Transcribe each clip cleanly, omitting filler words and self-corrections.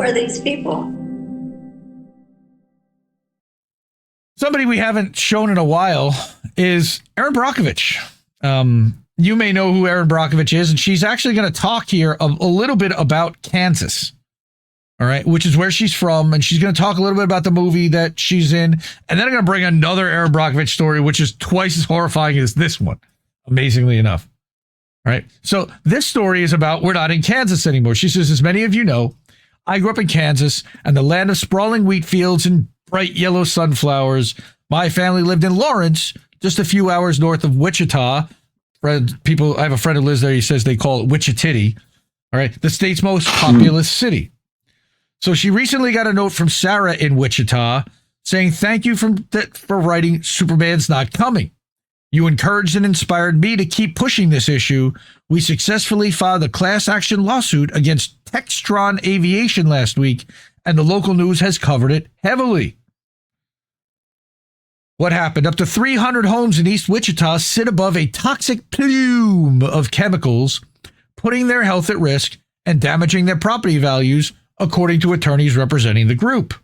are these people? Somebody we haven't shown in a while is Erin Brockovich. You may know who Erin Brockovich is, and she's actually going to talk here a little bit about Kansas, all right, which is where she's from, and she's going to talk a little bit about the movie that she's in, and then I'm going to bring another Erin Brockovich story, which is twice as horrifying as this one, amazingly enough. All right, so this story is about we're not in Kansas anymore. She says, as many of you know, I grew up in Kansas and the land of sprawling wheat fields and bright yellow sunflowers. My family lived in Lawrence, just a few hours north of Wichita. I have a friend who lives there. He says they call it Wichita. All right, the state's most populous city. So she recently got a note from Sarah in Wichita saying, thank you for writing Superman's Not Coming. You encouraged and inspired me to keep pushing this issue. We successfully filed a class action lawsuit against Textron Aviation last week, and the local news has covered it heavily. What happened? Up to 300 homes in East Wichita sit above a toxic plume of chemicals, putting their health at risk and damaging their property values, according to attorneys representing the group.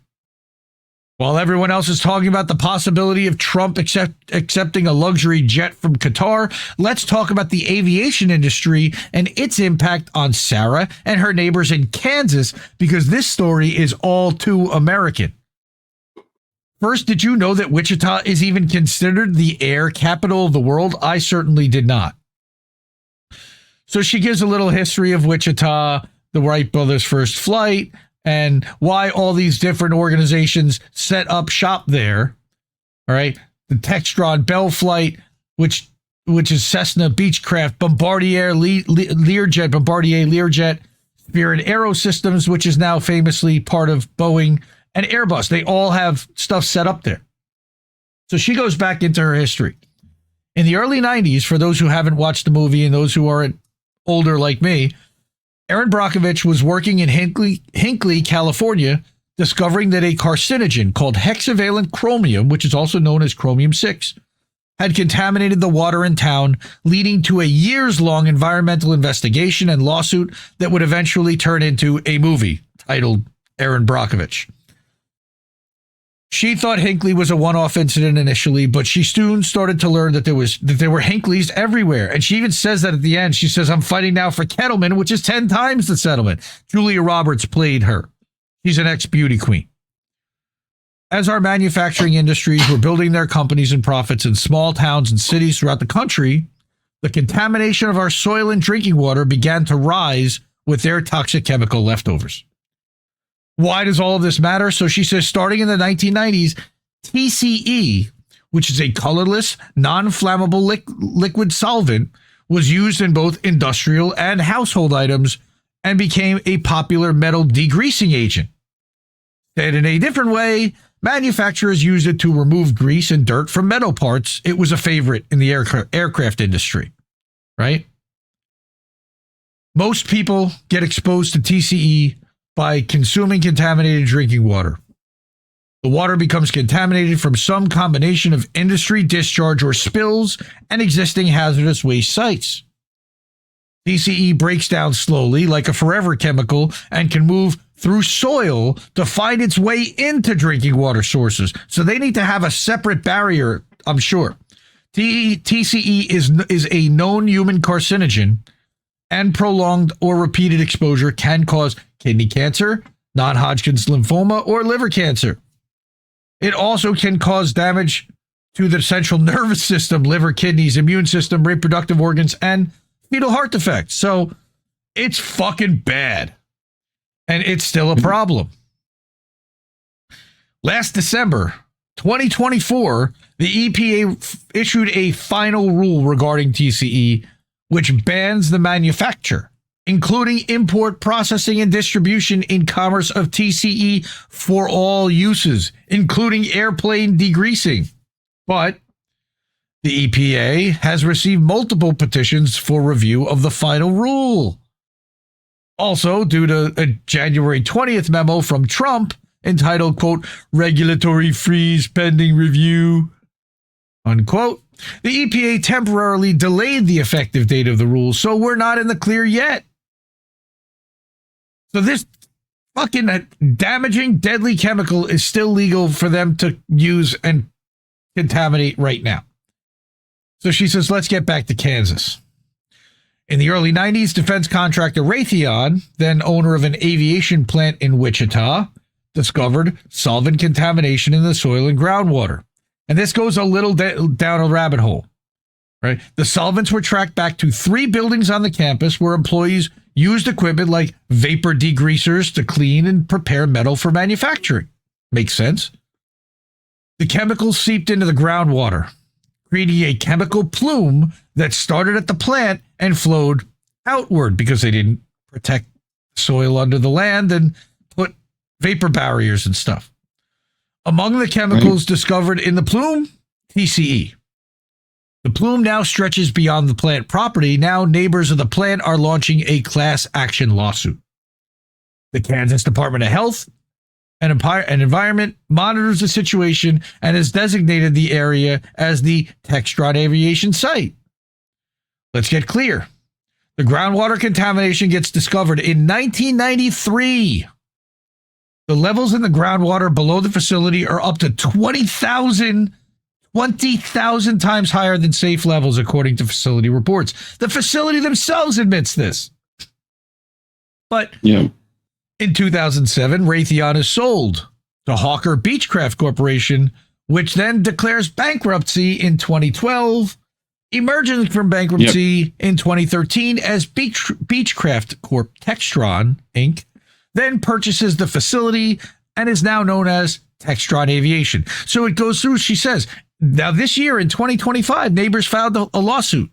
While everyone else is talking about the possibility of Trump accepting a luxury jet from Qatar, let's talk about the aviation industry and its impact on Sarah and her neighbors in Kansas, because this story is all too American. First, did you know that Wichita is even considered the air capital of the world? I certainly did not. So she gives a little history of Wichita, the Wright brothers' first flight, and why all these different organizations set up shop there. All right. The Textron Bell Flight, which is Cessna, Beechcraft, Bombardier, Learjet, Bombardier, Learjet, Spirit Aero Systems, which is now famously part of Boeing, and Airbus. They all have stuff set up there. So she goes back into her history. In the early 90s, for those who haven't watched the movie and those who aren't older like me, Erin Brockovich was working in Hinckley, California, discovering that a carcinogen called hexavalent chromium, which is also known as chromium-6, had contaminated the water in town, leading to a years-long environmental investigation and lawsuit that would eventually turn into a movie titled Erin Brockovich. She thought Hinckley was a one-off incident initially, but she soon started to learn that there were Hinkleys everywhere. And she even says that at the end. She says, I'm fighting now for Kettleman, which is 10 times the settlement. Julia Roberts played her. She's an ex-beauty queen. As our manufacturing industries were building their companies and profits in small towns and cities throughout the country, the contamination of our soil and drinking water began to rise with their toxic chemical leftovers. Why does all of this matter? So she says, starting in the 1990s, TCE, which is a colorless, non-flammable liquid solvent, was used in both industrial and household items and became a popular metal degreasing agent. Said in a different way, manufacturers used it to remove grease and dirt from metal parts. It was a favorite in the aircraft industry, right? Most people get exposed to TCE by consuming contaminated drinking water. The water becomes contaminated from some combination of industry discharge or spills and existing hazardous waste sites. TCE breaks down slowly like a forever chemical and can move through soil to find its way into drinking water sources. So they need to have a separate barrier, I'm sure. TCE is a known human carcinogen, and prolonged or repeated exposure can cause kidney cancer, non-Hodgkin's lymphoma, or liver cancer. It also can cause damage to the central nervous system, liver, kidneys, immune system, reproductive organs, and fetal heart defects. So it's fucking bad. And it's still a problem. Last December 2024, the EPA issued a final rule regarding TCE, which bans the manufacture, including import, processing, and distribution in commerce of TCE for all uses, including airplane degreasing. But the EPA has received multiple petitions for review of the final rule. Also, due to a January 20th memo from Trump entitled, quote, regulatory freeze pending review, unquote, the EPA temporarily delayed the effective date of the rule, so we're not in the clear yet. So this fucking damaging, deadly chemical is still legal for them to use and contaminate right now. So she says, let's get back to Kansas. In the early 90s, defense contractor Raytheon, then owner of an aviation plant in Wichita, discovered solvent contamination in the soil and groundwater. And this goes a little down a rabbit hole. Right? The solvents were tracked back to 3 buildings on the campus where employees used equipment like vapor degreasers to clean and prepare metal for manufacturing. Makes sense. The chemicals seeped into the groundwater, creating a chemical plume that started at the plant and flowed outward because they didn't protect soil under the land and put vapor barriers and stuff. Among the chemicals discovered in the plume, TCE. The plume now stretches beyond the plant property. Now neighbors of the plant are launching a class action lawsuit. The Kansas Department of Health and Environment monitors the situation and has designated the area as the Textron Aviation Site. Let's get clear. The groundwater contamination gets discovered in 1993. The levels in the groundwater below the facility are up to 20,000 times higher than safe levels, according to facility reports. The facility themselves admits this. But in 2007, Raytheon is sold to Hawker Beechcraft Corporation, which then declares bankruptcy in 2012, emerging from bankruptcy in 2013 as Beechcraft Corp Textron, Inc., then purchases the facility and is now known as Textron Aviation. So it goes through, she says, now this year in 2025, neighbors filed a lawsuit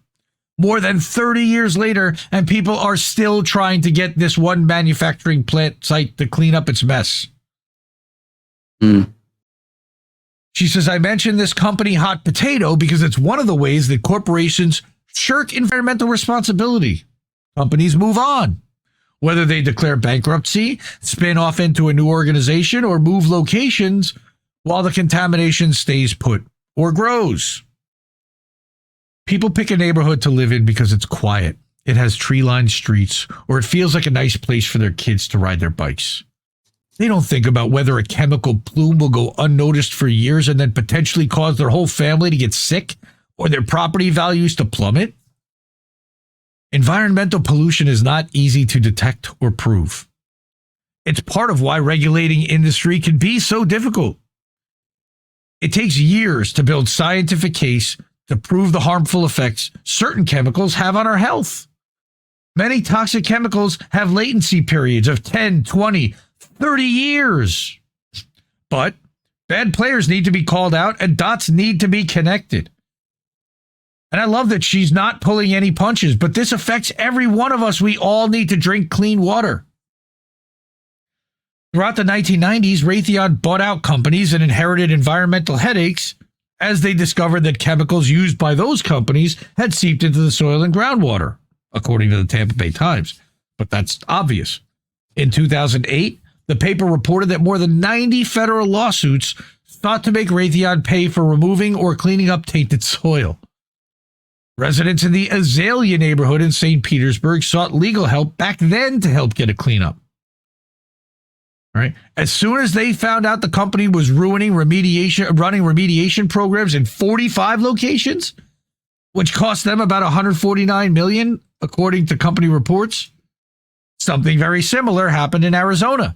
more than 30 years later, and people are still trying to get this one manufacturing plant site to clean up its mess. She says, I mentioned this company Hot Potato because it's one of the ways that corporations shirk environmental responsibility. Companies move on. Whether they declare bankruptcy, spin off into a new organization, or move locations while the contamination stays put or grows. People pick a neighborhood to live in because it's quiet, it has tree-lined streets, or it feels like a nice place for their kids to ride their bikes. They don't think about whether a chemical plume will go unnoticed for years and then potentially cause their whole family to get sick or their property values to plummet. Environmental pollution is not easy to detect or prove. It's part of why regulating industry can be so difficult. It takes years to build scientific case to prove the harmful effects certain chemicals have on our health. Many toxic chemicals have latency periods of 10, 20, 30 years. But bad players need to be called out and dots need to be connected. And I love that she's not pulling any punches, but this affects every one of us. We all need to drink clean water. Throughout the 1990s, Raytheon bought out companies and inherited environmental headaches as they discovered that chemicals used by those companies had seeped into the soil and groundwater, according to the Tampa Bay Times. But that's obvious. In 2008, the paper reported that more than 90 federal lawsuits sought to make Raytheon pay for removing or cleaning up tainted soil. Residents in the Azalea neighborhood in St. Petersburg sought legal help back then to help get a cleanup. Right? As soon as they found out the company was running remediation programs in 45 locations, which cost them about $149 million, according to company reports, something very similar happened in Arizona.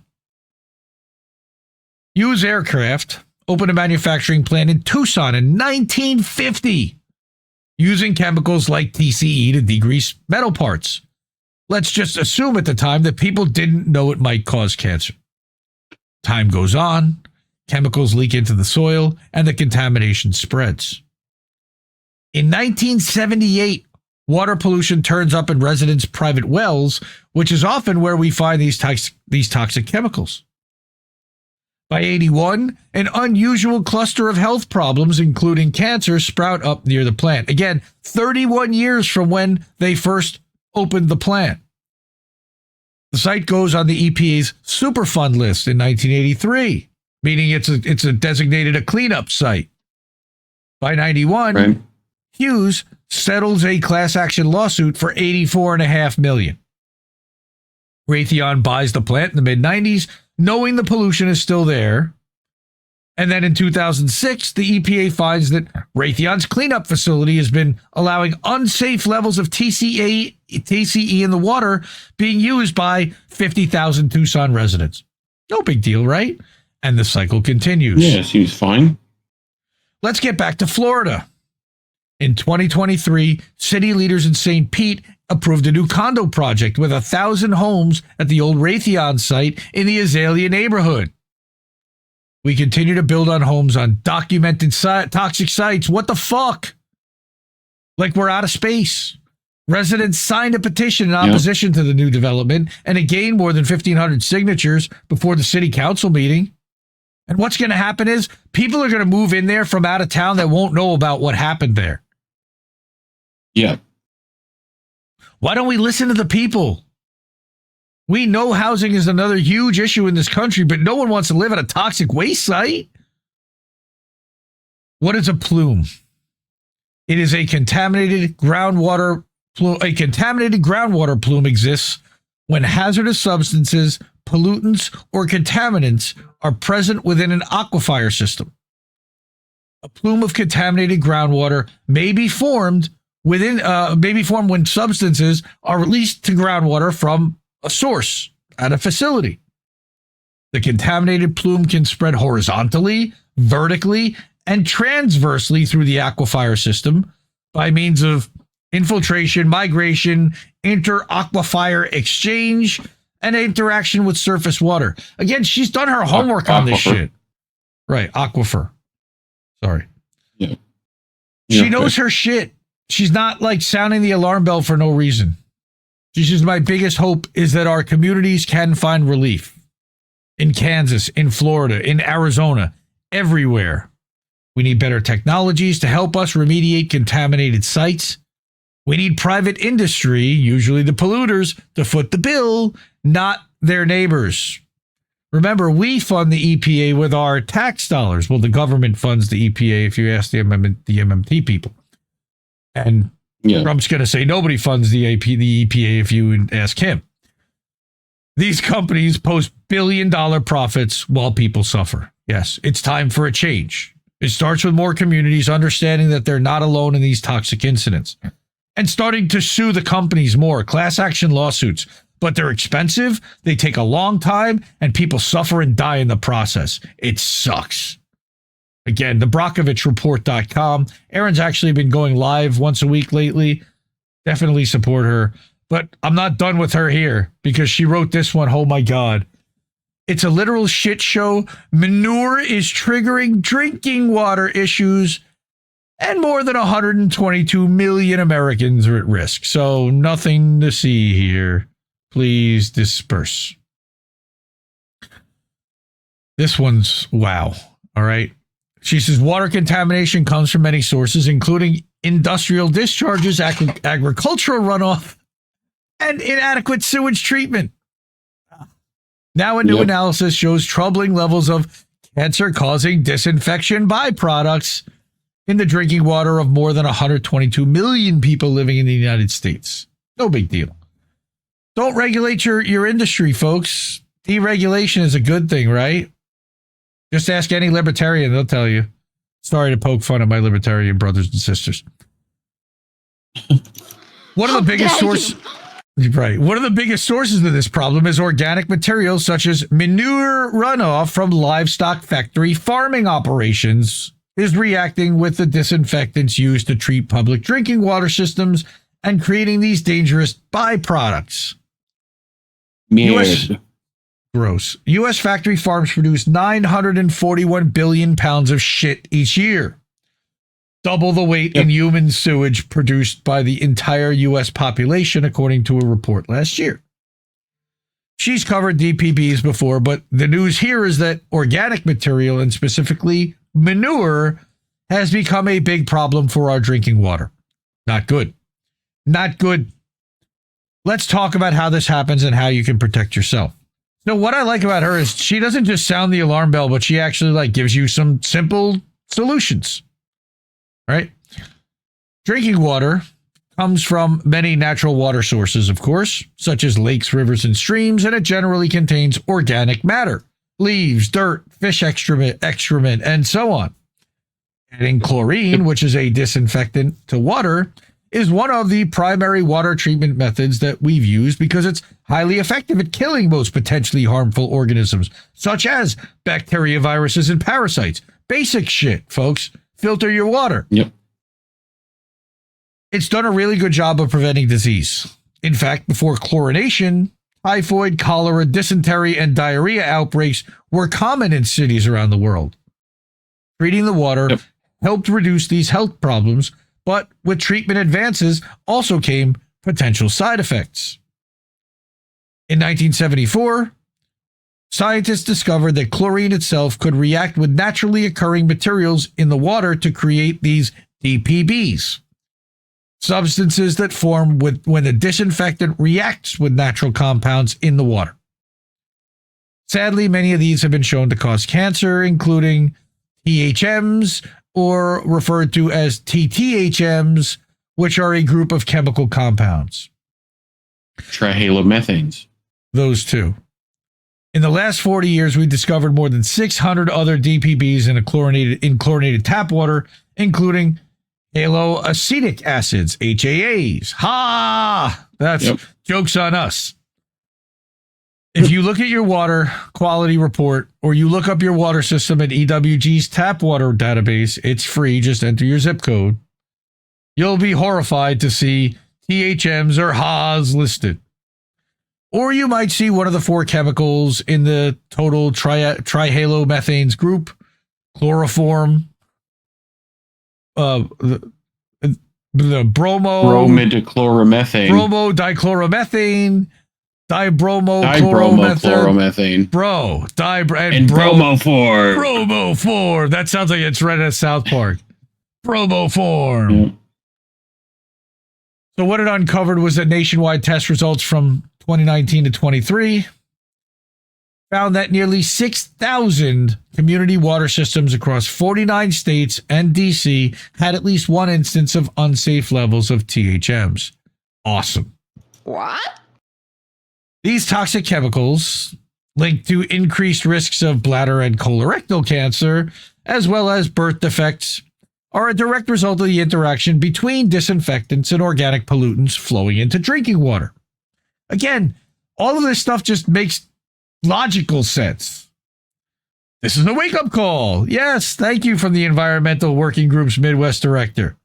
Hughes Aircraft opened a manufacturing plant in Tucson in 1950. Using chemicals like TCE to degrease metal parts. Let's just assume at the time that people didn't know it might cause cancer. Time goes on, chemicals leak into the soil, and the contamination spreads. In 1978, water pollution turns up in residents' private wells, which is often where we find these toxic chemicals. By 81, an unusual cluster of health problems, including cancer, sprout up near the plant. Again, 31 years from when they first opened the plant. The site goes on the EPA's Superfund list in 1983, meaning it's a designated a cleanup site. By 91, Hughes settles a class action lawsuit for $84.5 million. Raytheon buys the plant in the mid-90s, knowing the pollution is still there. And then in 2006, the EPA finds that Raytheon's cleanup facility has been allowing unsafe levels of TCE in the water being used by 50,000 Tucson residents. No big deal, right? And the cycle continues. Yeah, seems fine. Let's get back to Florida. In 2023, city leaders in St. Pete approved a new condo project with 1,000 homes at the old Raytheon site in the Azalea neighborhood. We continue to build on homes on documented toxic sites. What the fuck? Like we're out of space. Residents signed a petition in opposition to the new development, and it gained more than 1,500 signatures before the city council meeting. And what's going to happen is people are going to move in there from out of town that won't know about what happened there. Yeah. Why don't we listen to the people? We know housing is another huge issue in this country, but no one wants to live at a toxic waste site. What is a plume? It is a contaminated groundwater plume. A contaminated groundwater plume exists when hazardous substances, pollutants, or contaminants are present within an aquifer system. A plume of contaminated groundwater may be formed when substances are released to groundwater from a source at a facility. The contaminated plume can spread horizontally, vertically, and transversely through the aquifer system by means of infiltration, migration, inter-aquifer exchange, and interaction with surface water. Again, she's done her homework on this shit. Right, aquifer. Sorry. Yeah. She knows her shit. She's not like sounding the alarm bell for no reason. She says, my biggest hope is that our communities can find relief. In Kansas, in Florida, in Arizona, everywhere. We need better technologies to help us remediate contaminated sites. We need private industry, usually the polluters, to foot the bill, not their neighbors. Remember, we fund the EPA with our tax dollars. Well, the government funds the EPA if you ask the MMT people. And Trump's going to say nobody funds the EPA if you ask him. These companies post billion-dollar profits while people suffer. Yes, it's time for a change. It starts with more communities understanding that they're not alone in these toxic incidents and starting to sue the companies more. Class action lawsuits. But they're expensive, they take a long time, and people suffer and die in the process. It sucks. Again, the BrockovichReport.com. Erin's actually been going live once a week lately. Definitely support her. But I'm not done with her here because she wrote this one. Oh my God. It's a literal shit show. Manure is triggering drinking water issues, and more than 122 million Americans are at risk. So nothing to see here. Please disperse. This one's wow. All right. She says water contamination comes from many sources, including industrial discharges, agricultural runoff, and inadequate sewage treatment. Now a new analysis shows troubling levels of cancer-causing disinfection byproducts in the drinking water of more than 122 million people living in the United States. No big deal. Don't regulate your industry, folks. Deregulation is a good thing, right? Just ask any libertarian, they'll tell you. Sorry to poke fun at my libertarian brothers and sisters. One of the biggest sources... Right. One of the biggest sources of this problem is organic materials such as manure runoff from livestock factory farming operations is reacting with the disinfectants used to treat public drinking water systems and creating these dangerous byproducts. Gross. U.S. factory farms produce 941 billion pounds of shit each year. Double the weight in human sewage produced by the entire U.S. population, according to a report last year. She's covered DPBs before, but the news here is that organic material, and specifically manure, has become a big problem for our drinking water. Not good. Not good. Let's talk about how this happens and how you can protect yourself. So what I like about her is she doesn't just sound the alarm bell, but she actually gives you some simple solutions. Right? Drinking water, comes from many natural water sources, of course, such as lakes, rivers, and streams, and it generally contains organic matter, leaves, dirt, fish excrement, and so on. Adding chlorine, which is a disinfectant to water, is one of the primary water treatment methods that we've used because it's highly effective at killing most potentially harmful organisms, such as bacteria, viruses, and parasites. Basic shit, folks. Filter your water. Yep. It's done a really good job of preventing disease. In fact, before chlorination, typhoid, cholera, dysentery, and diarrhea outbreaks were common in cities around the world. Treating the water helped reduce these health problems, but with treatment advances also came potential side effects. In 1974, scientists discovered that chlorine itself could react with naturally occurring materials in the water to create these DPBs, substances that form when the disinfectant reacts with natural compounds in the water. Sadly, many of these have been shown to cause cancer, including THMs, or referred to as TTHMs, which are a group of chemical compounds. Trihalomethanes. Those two. In the last 40 years, we discovered more than 600 other DPBs in chlorinated tap water, including haloacetic acids, HAAs. Ha! That's jokes on us. If you look at your water quality report or you look up your water system at EWG's tap water database, it's free. Just enter your zip code. You'll be horrified to see THMs or HAs listed. Or you might see one of the four chemicals in the total trihalomethanes group: chloroform, the bromidichloromethane, bromodichloromethane, dibromochloromethane, and bromoform. Bromoform. That sounds like it's right at South Park. Bromoform. Yeah. So what it uncovered was that nationwide test results from 2019 to 23 found that nearly 6,000 community water systems across 49 states and DC had at least one instance of unsafe levels of THMs. Awesome. What? These toxic chemicals, linked to increased risks of bladder and colorectal cancer, as well as birth defects, are a direct result of the interaction between disinfectants and organic pollutants flowing into drinking water. Again, all of this stuff just makes logical sense. This is a wake-up call. Yes, thank you from the Environmental Working Group's Midwest Director.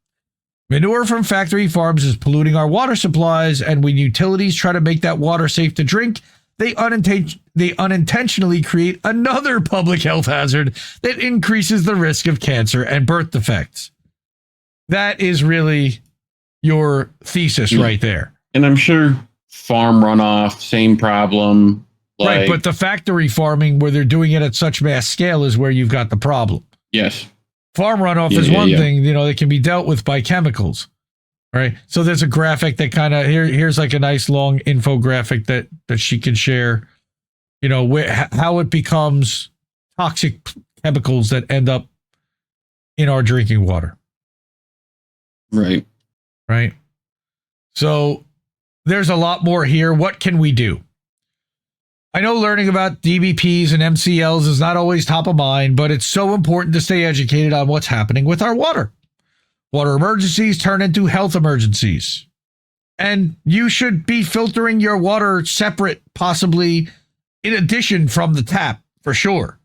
Manure from factory farms is polluting our water supplies, and when utilities try to make that water safe to drink, they unintentionally create another public health hazard that increases the risk of cancer and birth defects. That is really your thesis right there. And I'm sure farm runoff, same problem. Right, but the factory farming where they're doing it at such mass scale is where you've got the problem. Yes. Farm runoff is one thing, that can be dealt with by chemicals, right? So there's a graphic that kind of, here's like a nice long infographic that she can share, how it becomes toxic chemicals that end up in our drinking water. Right. Right. So there's a lot more here. What can we do? I know learning about DBPs and MCLs is not always top of mind, but it's so important to stay educated on what's happening with our water. Water emergencies turn into health emergencies. And you should be filtering your water separate, possibly in addition from the tap, for sure.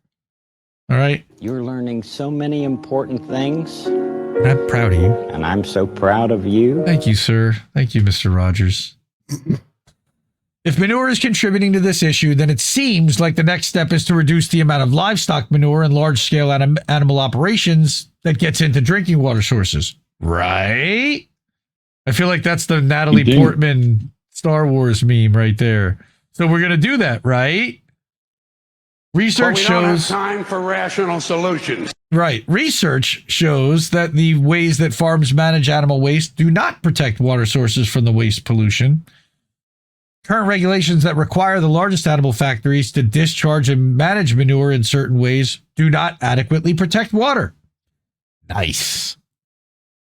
All right? You're learning so many important things. I'm proud of you. And I'm so proud of you. Thank you, sir. Thank you, Mr. Rogers. If manure is contributing to this issue, then it seems like the next step is to reduce the amount of livestock manure and large-scale animal operations that gets into drinking water sources. Right? I feel like that's the Natalie Portman Star Wars meme right there. So we're going to do that, right? Research shows... But we don't have time for rational solutions. Right. Research shows that the ways that farms manage animal waste do not protect water sources from the waste pollution. Current regulations that require the largest animal factories to discharge and manage manure in certain ways do not adequately protect water. Nice.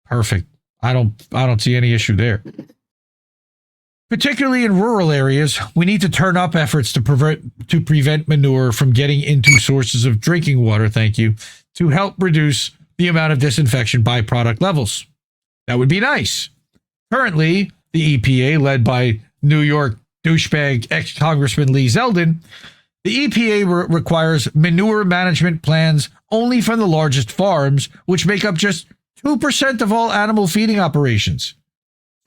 Perfect. I don't see any issue there. Particularly in rural areas, we need to turn up efforts to prevent manure from getting into sources of drinking water, thank you, to help reduce the amount of disinfection byproduct levels. That would be nice. Currently, the EPA, led by New York douchebag ex-Congressman Lee Zeldin, the EPA requires manure management plans only from the largest farms, which make up just 2% of all animal feeding operations.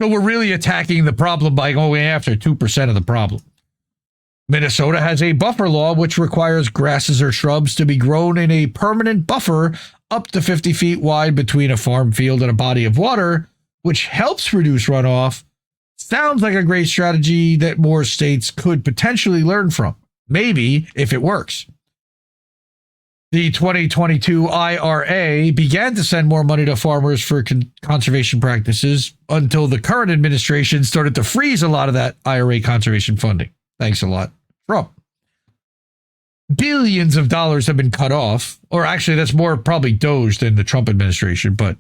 So we're really attacking the problem by going after 2% of the problem. Minnesota has a buffer law which requires grasses or shrubs to be grown in a permanent buffer up to 50 feet wide between a farm field and a body of water, which helps reduce runoff. Sounds like a great strategy that more states could potentially learn from. Maybe, if it works. The 2022 IRA began to send more money to farmers for conservation practices until the current administration started to freeze a lot of that IRA conservation funding. Thanks a lot, Trump. Billions of dollars have been cut off, or actually that's more probably Doge than the Trump administration, but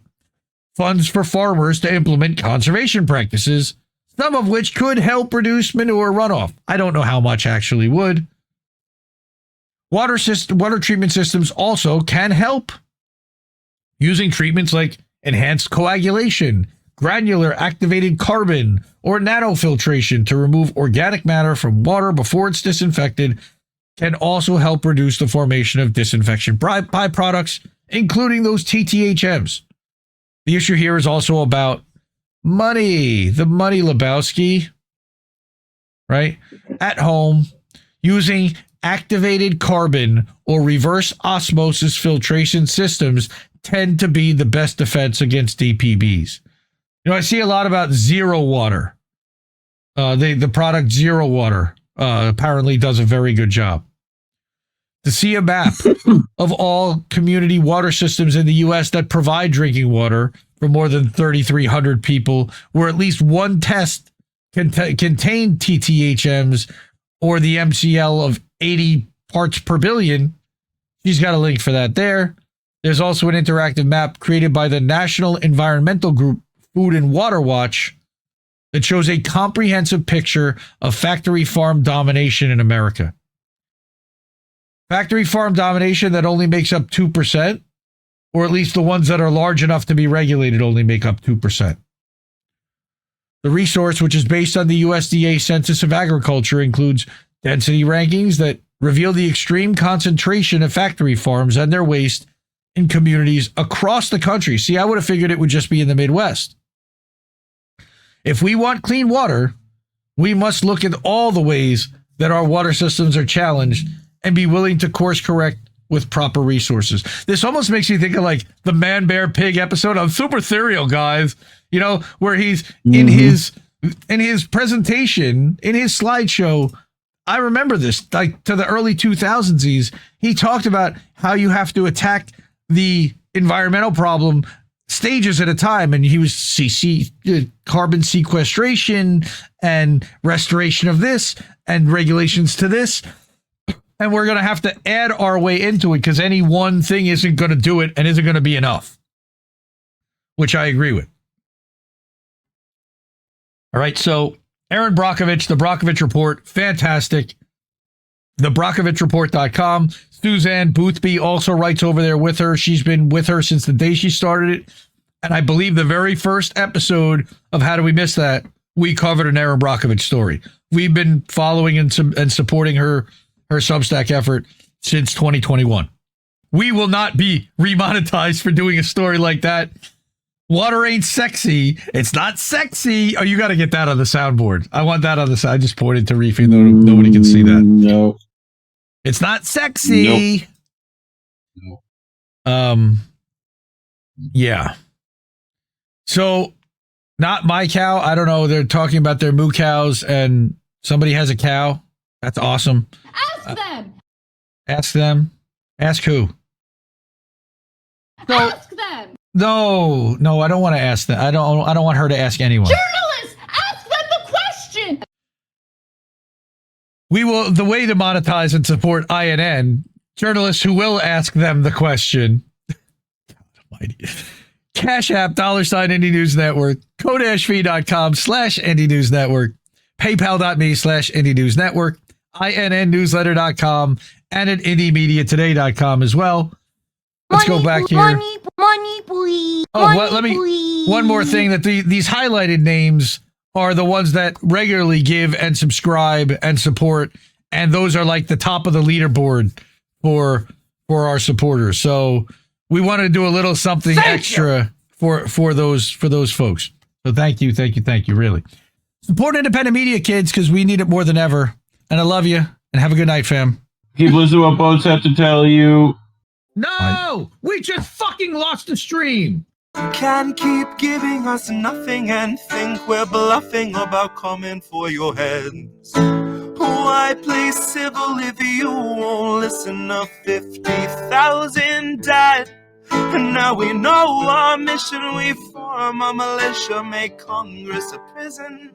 funds for farmers to implement conservation practices, some of which could help reduce manure runoff. I don't know how much actually would. Water treatment systems also can help using treatments like enhanced coagulation, granular activated carbon, or nanofiltration to remove organic matter from water before it's disinfected can also help reduce the formation of disinfection byproducts, including those TTHMs. The issue here is also about money. The money, Lebowski, right? At home, using activated carbon or reverse osmosis filtration systems tend to be the best defense against DPBs. You know, I see a lot about zero water. The product Zero Water apparently does a very good job. To see a map of all community water systems in the U.S. that provide drinking water for more than 3,300 people, where at least one test contained TTHMs or the MCL of 80 parts per billion, she's got a link for that there. There's also an interactive map created by the National Environmental Group Food and Water Watch that shows a comprehensive picture of factory farm domination in America. Factory farm domination that only makes up 2%, or at least the ones that are large enough to be regulated only make up 2%. The resource, which is based on the USDA Census of Agriculture, includes density rankings that reveal the extreme concentration of factory farms and their waste in communities across the country. See, I would have figured it would just be in the Midwest. If we want clean water, we must look at all the ways that our water systems are challenged and be willing to course correct with proper resources. This almost makes me think of like the Man Bear Pig episode of Super Serial, guys, you know, where he's in his presentation, in his slideshow. I remember this, like to the early 2000s, he talked about how you have to attack the environmental problem stages at a time. And he was carbon sequestration and restoration of this and regulations to this. And we're going to have to add our way into it because any one thing isn't going to do it and isn't going to be enough, which I agree with. All right, so Erin Brockovich, the Brockovich Report, fantastic. TheBrockovichReport.com. Suzanne Boothby also writes over there with her. She's been with her since the day she started it. And I believe the very first episode of How Do We Miss That, we covered an Erin Brockovich story. We've been following and supporting her Substack effort since 2021. We will not be remonetized for doing a story like that. Water ain't sexy. It's not sexy. Oh, you got to get that on the soundboard. I want that on the side. I just pointed to Reefy. Nobody can see that. No. It's not sexy. Nope. Yeah. So, not my cow. I don't know. They're talking about their moo cows and somebody has a cow. That's awesome. Ask them. Ask them. Ask who? Ask them. No, I don't want to ask them. I don't want her to ask anyone. Journalists, ask them the question. We will, the way to monetize and support INN, journalists who will ask them the question. God almighty. Cash App, $ Indie News Network, Ko-fi.com/Indie News Network, PayPal.me/Indie News Network, INNnewsletter.com, and at IndieMediaToday.com as well. Let's go back here. Money, please. One more thing, that these highlighted names are the ones that regularly give and subscribe and support, and those are like the top of the leaderboard for our supporters. So we want to do a little something extra for those folks. So thank you, really. Support independent media, kids, because we need it more than ever. And I love you, and have a good night, fam. Keep listening to what boats have to tell you. No! We just fucking lost the stream! Can't keep giving us nothing and think we're bluffing about coming for your heads. Why play civil if you won't listen? 50,000 died, and now we know our mission. We form a militia, make Congress a prison.